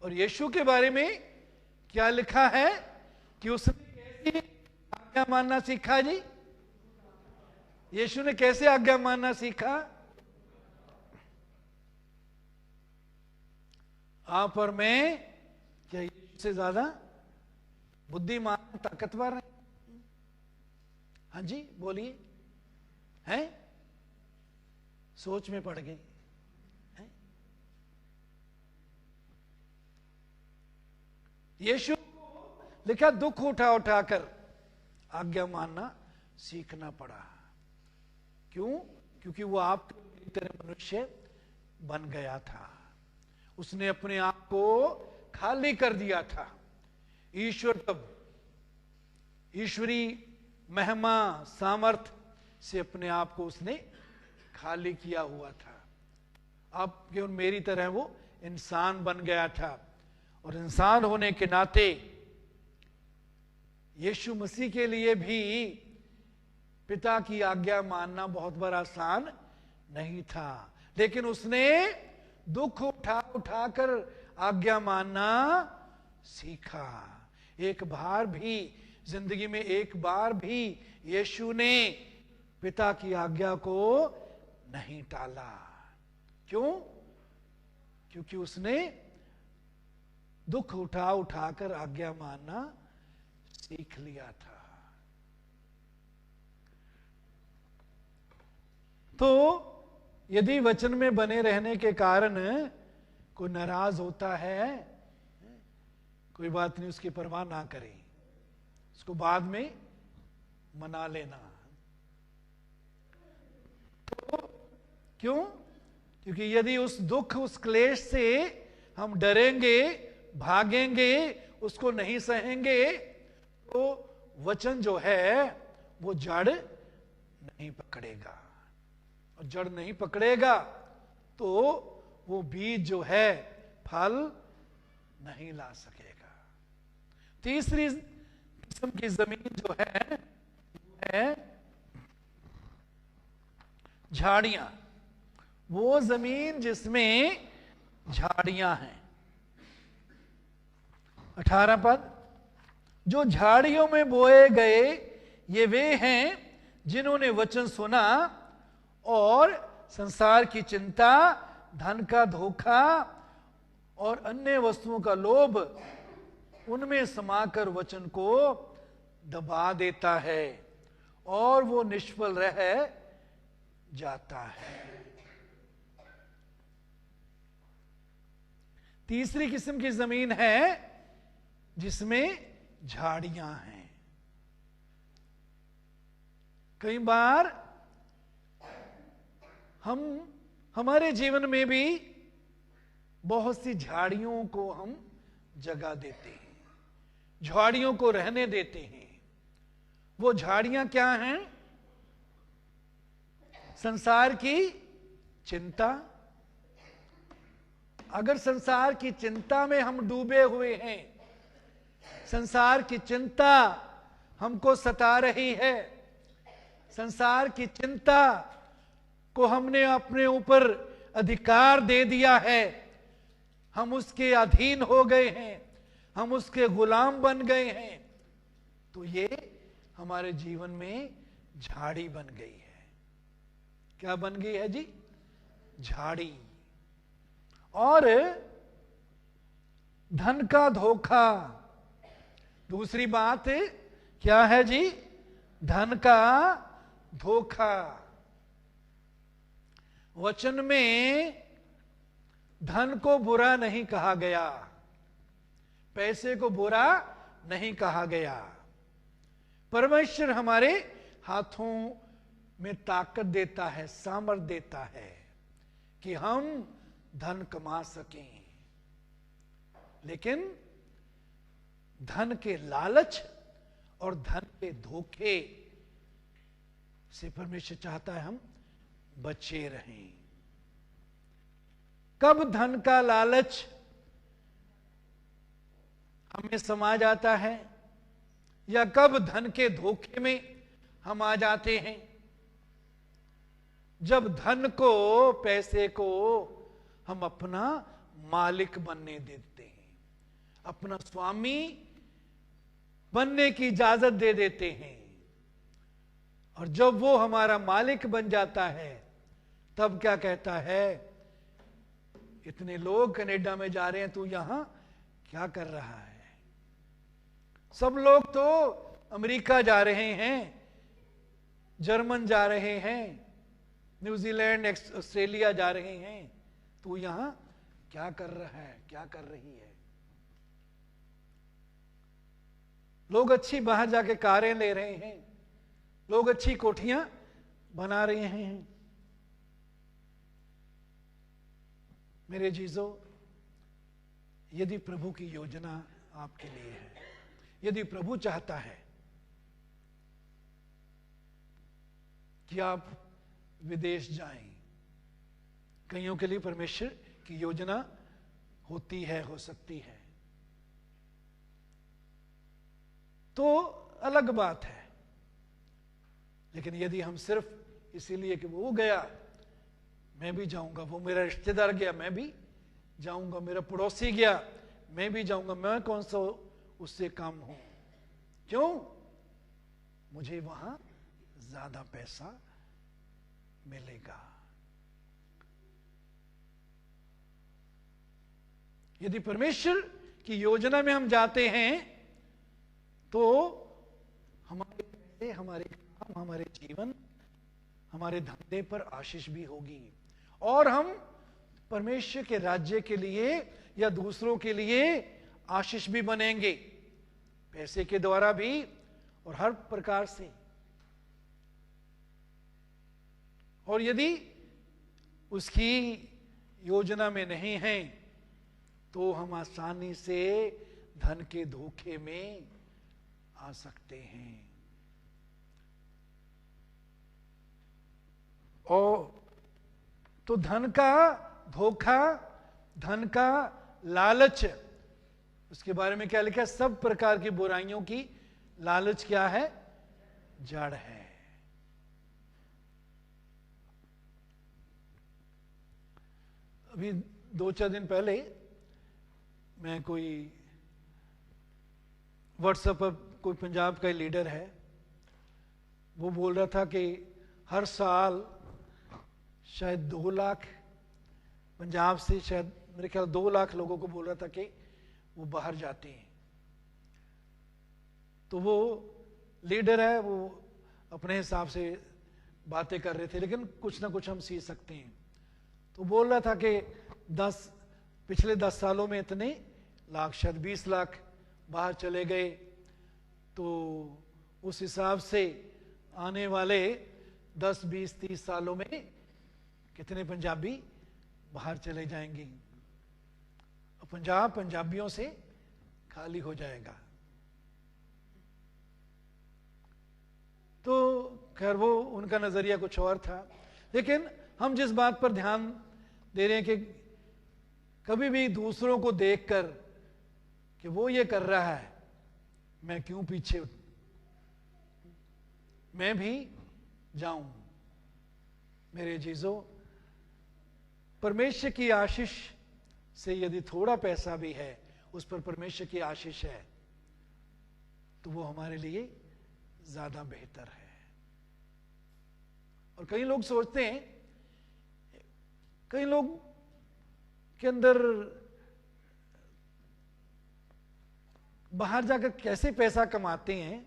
और यीशु के बारे में क्या लिखा है कि उसने कैसे आज्ञा मानना सीखा? जी, यीशु ने कैसे आज्ञा मानना सीखा? आप और मैं क्या यीशु से ज्यादा बुद्धिमान, ताकतवर है? हाँ जी, बोलिए। हैं? सोच में पड़ गई है? यीशु को लिखा दुख उठा उठाकर आज्ञा मानना सीखना पड़ा। क्यों? क्योंकि वो आप तरह मनुष्य बन गया था। उसने अपने आप को खाली कर दिया था। ईश्वर तब ईश्वरी महिमा सामर्थ से अपने आप को उसने खाली किया हुआ था। अब क्यों मेरी तरह वो इंसान बन गया था, और इंसान होने के नाते यीशु मसीह के लिए भी पिता की आज्ञा मानना बहुत बड़ा आसान नहीं था, लेकिन उसने दुख उठा उठाकर आज्ञा मानना सीखा। एक बार भी जिंदगी में, एक बार भी यीशु ने पिता की आज्ञा को नहीं टाला। क्यों? क्योंकि उसने दुख उठा उठाकर आज्ञा मानना सीख लिया था। तो यदि वचन में बने रहने के कारण कोई नाराज होता है, कोई बात नहीं, उसकी परवाह ना करें, उसको बाद में मना लेना। तो क्यों? क्योंकि यदि उस दुख, उस क्लेश से हम डरेंगे, भागेंगे, उसको नहीं सहेंगे, तो वचन जो है वो जड़ नहीं पकड़ेगा, और जड़ नहीं पकड़ेगा तो वो बीज जो है फल नहीं ला सकेगा। तीसरी किस्म की जमीन जो है झाड़ियां। वो जमीन जिसमें झाड़ियां हैं। 18 पद, जो झाड़ियों में बोए गए ये वे हैं जिन्होंने वचन सुना और संसार की चिंता, धन का धोखा और अन्य वस्तुओं का लोभ उनमें समाकर वचन को दबा देता है और वो निष्फल रह जाता है। तीसरी किस्म की जमीन है जिसमें झाड़ियां हैं। कई बार हमारे जीवन में भी बहुत सी झाड़ियों को हम जगह देते हैं, झाड़ियों को रहने देते हैं। वो झाड़ियां क्या हैं? संसार की चिंता। अगर संसार की चिंता में हम डूबे हुए हैं, संसार की चिंता हमको सता रही है, संसार की चिंता को हमने अपने ऊपर अधिकार दे दिया है, हम उसके अधीन हो गए हैं, हम उसके गुलाम बन गए हैं, तो ये हमारे जीवन में झाड़ी बन गई है। क्या बन गई है जी? झाड़ी। और धन का धोखा। दूसरी बात क्या है जी? धन का धोखा। वचन में धन को बुरा नहीं कहा गया, पैसे को बुरा नहीं कहा गया। परमेश्वर हमारे हाथों में ताकत देता है, सामर्थ्य देता है कि हम धन कमा सकें, लेकिन धन के लालच और धन के धोखे से परमेश्वर चाहता है हम बचे रहें। कब धन का लालच हमें समा जाता है, या कब धन के धोखे में हम आ जाते हैं? जब धन को, पैसे को हम अपना मालिक बनने देते हैं, अपना स्वामी बनने की इजाजत दे देते हैं, और जब वो हमारा मालिक बन जाता है, तब क्या कहता है? इतने लोग कनाडा में जा रहे हैं, तू यहां क्या कर रहा है? सब लोग तो अमेरिका जा रहे हैं, जर्मन जा रहे हैं, न्यूजीलैंड, ऑस्ट्रेलिया जा रहे हैं, तू यहां क्या कर रहा है, क्या कर रही है? लोग अच्छी बाहर जाके कारें ले रहे हैं, लोग अच्छी कोठियां बना रहे हैं। मेरे जीजो, यदि प्रभु की योजना आपके लिए है, यदि प्रभु चाहता है कि आप विदेश जाएं, कईयों के लिए परमेश्वर की योजना होती है, हो सकती है, तो अलग बात है। लेकिन यदि हम सिर्फ इसीलिए कि वो गया मैं भी जाऊंगा, वो मेरा रिश्तेदार गया मैं भी जाऊंगा, मेरा पड़ोसी गया मैं भी जाऊंगा, मैं कौन सा उससे कम हूं, क्यों? मुझे वहां ज्यादा पैसा मिलेगा। यदि परमेश्वर की योजना में हम जाते हैं तो हमारे पैसे, हमारे काम, हमारे जीवन, हमारे धंधे पर आशीष भी होगी, और हम परमेश्वर के राज्य के लिए या दूसरों के लिए आशीष भी बनेंगे, पैसे के द्वारा भी और हर प्रकार से। और यदि उसकी योजना में नहीं है तो हम आसानी से धन के धोखे में आ सकते हैं। और तो धन का धोखा, धन का लालच, उसके बारे में क्या लिखा है? सब प्रकार की बुराइयों की लालच क्या है? जड़ है। अभी 2-4 दिन पहले मैं कोई व्हाट्सएप पर, कोई पंजाब का लीडर है, वो बोल रहा था कि हर साल शायद 2 लाख पंजाब से, शायद मेरे ख्याल 2 लाख लोगों को बोल रहा था कि वो बाहर जाते हैं। तो वो लीडर है, वो अपने हिसाब से बातें कर रहे थे, लेकिन कुछ ना कुछ हम सीख सकते हैं। तो बोल रहा था कि पिछले 10 सालों में इतने लाख, शायद 20 लाख बाहर चले गए, तो उस हिसाब से आने वाले 10, 20, 30 सालों में कितने पंजाबी बाहर चले जाएंगे, पंजाब पंजाबियों से खाली हो जाएगा। तो खैर वो उनका नजरिया कुछ और था, लेकिन हम जिस बात पर ध्यान दे रहे हैं कि कभी भी दूसरों को देखकर कि वो ये कर रहा है, मैं क्यों पीछे, मैं भी जाऊं। मेरे जीजो, परमेश्वर की आशीष से यदि थोड़ा पैसा भी है, उस पर परमेश्वर की आशीष है, तो वो हमारे लिए ज्यादा बेहतर है। और कई लोग सोचते हैं, कई लोग के अंदर बाहर जाकर कैसे पैसा कमाते हैं,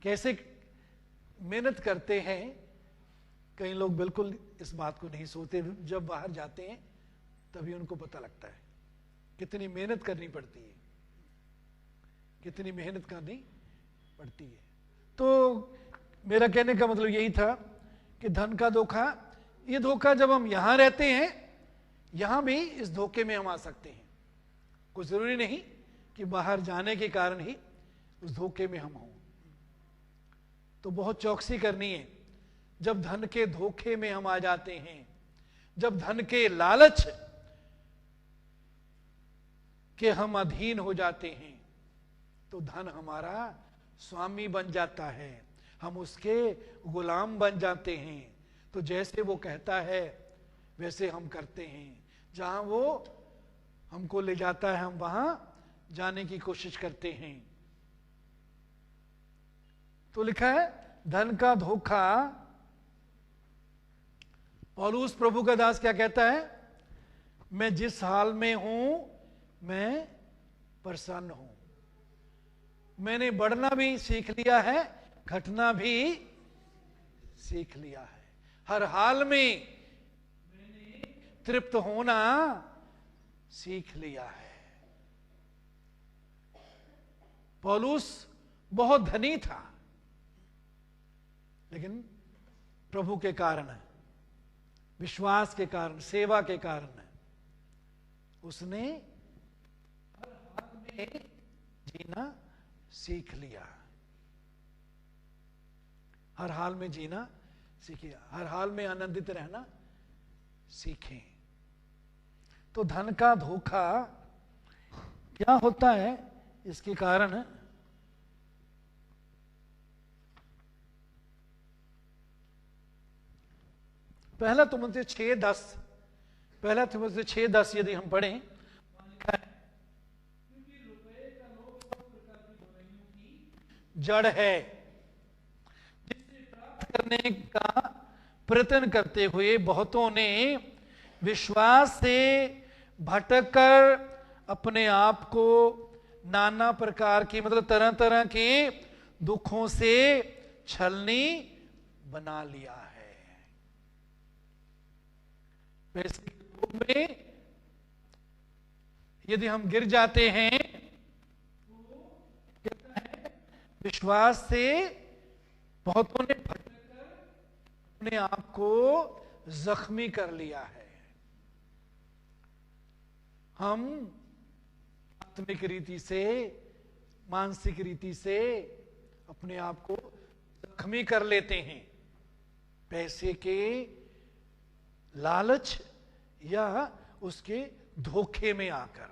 कैसे मेहनत करते हैं, कई लोग बिल्कुल इस बात को नहीं सोचते। जब बाहर जाते हैं तभी उनको पता लगता है कितनी मेहनत करनी पड़ती है, कितनी मेहनत करनी पड़ती है। तो मेरा कहने का मतलब यही था कि धन का धोखा, ये धोखा जब हम यहां रहते हैं, यहां भी इस धोखे में हम आ सकते हैं। कुछ जरूरी नहीं कि बाहर जाने के कारण ही उस धोखे में हम हों। तो बहुत चौकसी करनी है जब धन के धोखे में हम आ जाते हैं, जब धन के लालच के हम अधीन हो जाते हैं, तो धन हमारा स्वामी बन जाता है, हम उसके गुलाम बन जाते हैं। तो जैसे वो कहता है वैसे हम करते हैं, जहां वो हमको ले जाता है हम वहां जाने की कोशिश करते हैं। तो लिखा है धन का धोखा। पौलुस प्रभु का दास क्या कहता है? मैं जिस हाल में हूं मैं प्रसन्न हूं। मैंने बढ़ना भी सीख लिया है, घटना भी सीख लिया है। हर हाल में मैंने तृप्त होना सीख लिया है। पौलुस बहुत धनी था, लेकिन प्रभु के कारण, विश्वास के कारण, सेवा के कारण उसने हर जीना सीख लिया, हर हाल में जीना सीखिए, हर हाल में आनंदित रहना सीखें। तो धन का धोखा क्या होता है, इसके कारण पहला तिमुथी 6:10, पहला तिमुथी 6:10 यदि हम पढ़ें, लिखा है क्योंकि रुपये का लोभ सब प्रकार की बुराइयों की जड़ है, जिसे प्राप्त करने का प्रयत्न करते हुए बहुतों ने विश्वास से भटक कर अपने आप को नाना प्रकार की, मतलब तरह तरह के दुखों से छलनी बना लिया है। पैसे के लोभ में यदि हम गिर जाते हैं तो कहता है विश्वास से बहुतों ने भटक कर अपने आप को जख्मी कर लिया है। हम आत्मिक रीति से, मानसिक रीति से अपने आप को जख्मी कर लेते हैं, पैसे के लालच या उसके धोखे में आकर।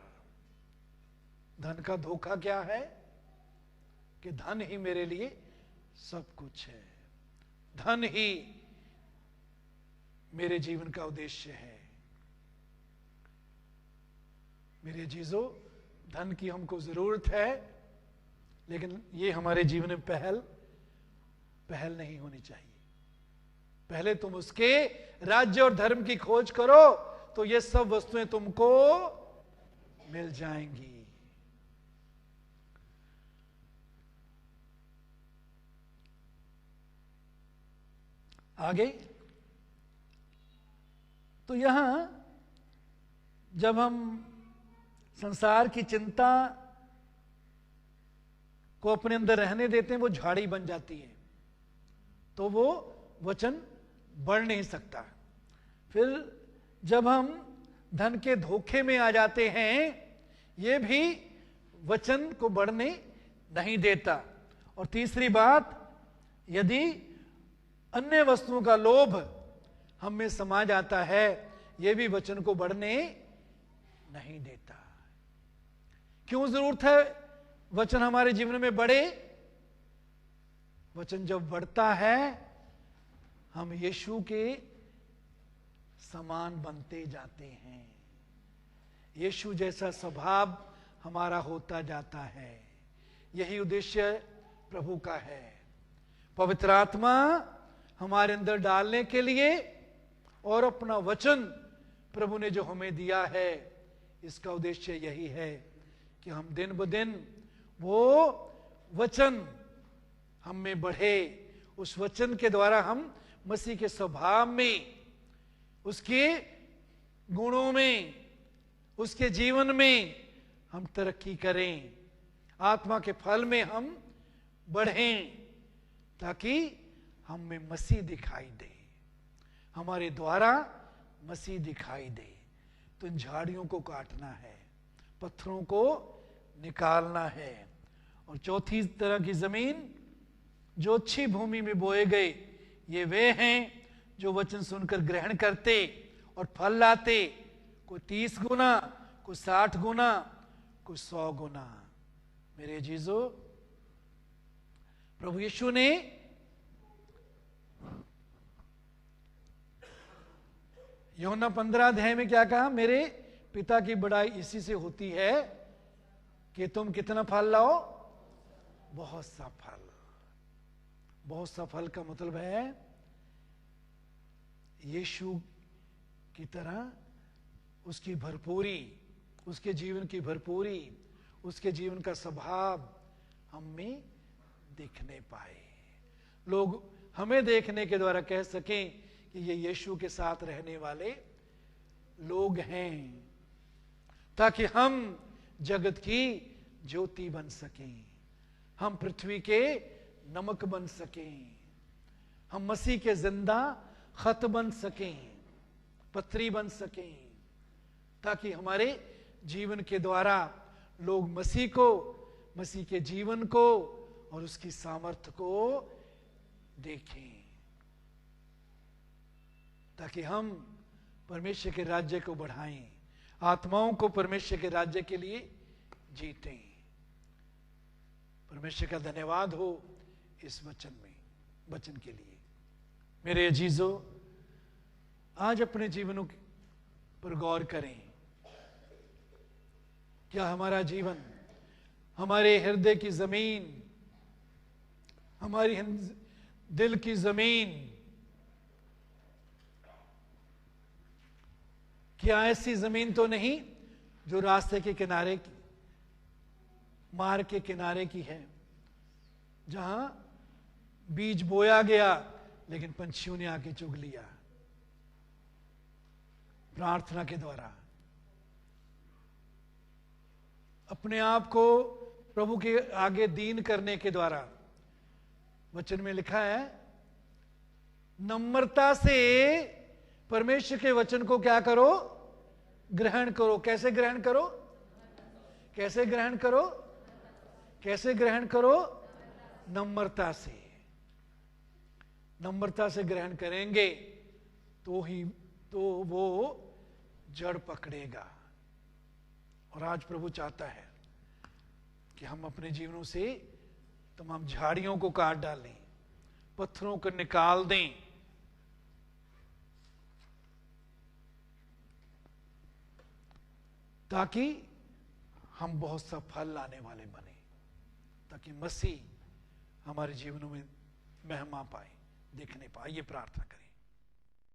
धन का धोखा क्या है कि धन ही मेरे लिए सब कुछ है, धन ही मेरे जीवन का उद्देश्य है। मेरे अजीजों, धन की हमको जरूरत है, लेकिन ये हमारे जीवन में पहल नहीं होनी चाहिए। पहले तुम उसके राज्य और धर्म की खोज करो तो ये सब वस्तुएं तुमको मिल जाएंगी। आगे तो यहां जब हम संसार की चिंता को अपने अंदर रहने देते हैं, वो झाड़ी बन जाती है, तो वो वचन बढ़ नहीं सकता। फिर जब हम धन के धोखे में आ जाते हैं, ये भी वचन को बढ़ने नहीं देता। और तीसरी बात, यदि अन्य वस्तुओं का लोभ हम में समा जाता है, यह भी वचन को बढ़ने नहीं देता। क्यों जरूरत है वचन हमारे जीवन में बढ़े? वचन जब बढ़ता है, हम यीशु के समान बनते जाते हैं, यीशु जैसा स्वभाव हमारा होता जाता है। यही उद्देश्य प्रभु का है। पवित्र आत्मा हमारे अंदर डालने के लिए और अपना वचन प्रभु ने जो हमें दिया है, इसका उद्देश्य यही है कि हम दिन ब दिन वो वचन हम में बढ़े। उस वचन के द्वारा हम मसीह के स्वभाव में, उसके गुणों में, उसके जीवन में हम तरक्की करें, आत्मा के फल में हम बढ़ें, ताकि हम में मसीह दिखाई दे, हमारे द्वारा मसीह दिखाई दे। तो इन झाड़ियों को काटना है, पत्थरों को निकालना है। और चौथी तरह की जमीन जो अच्छी भूमि में बोए गए, ये वे हैं जो वचन सुनकर ग्रहण करते और फल लाते, कोई 30 गुना, कोई 60 गुना, कोई 100 गुना। मेरे अजीजों, प्रभु यीशु ने यूहन्ना 15 अध्याय में क्या कहा? मेरे पिता की बड़ाई इसी से होती है कि तुम कितना फल लाओ, बहुत सा फल। बहुत सा फल का मतलब है यीशु की तरह उसकी भरपूरी, उसके जीवन की भरपूरी, उसके जीवन का स्वभाव हम में दिखने पाए। लोग हमें देखने के द्वारा कह सकें कि ये यीशु के साथ रहने वाले लोग हैं, ताकि हम जगत की ज्योति बन सकें, हम पृथ्वी के नमक बन सकें, हम मसीह के जिंदा खत बन सकें, पत्री बन सकें, ताकि हमारे जीवन के द्वारा लोग मसीह को, मसीह के जीवन को और उसकी सामर्थ्य को देखें, ताकि हम परमेश्वर के राज्य को बढ़ाएं, आत्माओं को परमेश्वर के राज्य के लिए जीतें। परमेश्वर का धन्यवाद हो इस वचन के लिए। मेरे अजीजों, आज अपने जीवनों पर गौर करें। क्या हमारा जीवन, हमारे हृदय की जमीन, हमारी दिल की जमीन, क्या ऐसी जमीन तो नहीं जो रास्ते के किनारे की, मार्ग के किनारे की है, जहां बीज बोया गया लेकिन पंछियों ने आके चुग लिया? प्रार्थना के द्वारा अपने आप को प्रभु के आगे दीन करने के द्वारा, वचन में लिखा है, नम्रता से परमेश्वर के वचन को क्या करो? ग्रहण करो। कैसे ग्रहण करो? कैसे ग्रहण करो? कैसे ग्रहण करो? नम्रता से। नम्रता से ग्रहण करेंगे तो वो जड़ पकड़ेगा। और आज प्रभु चाहता है कि हम अपने जीवनों से तमाम झाड़ियों को काट डालें, पत्थरों को निकाल दें, ताकि हम बहुत सा फल लाने वाले बने, ताकि मसीह हमारे जीवनों में महिमा पाए, देखने पाए। ये प्रार्थना करें।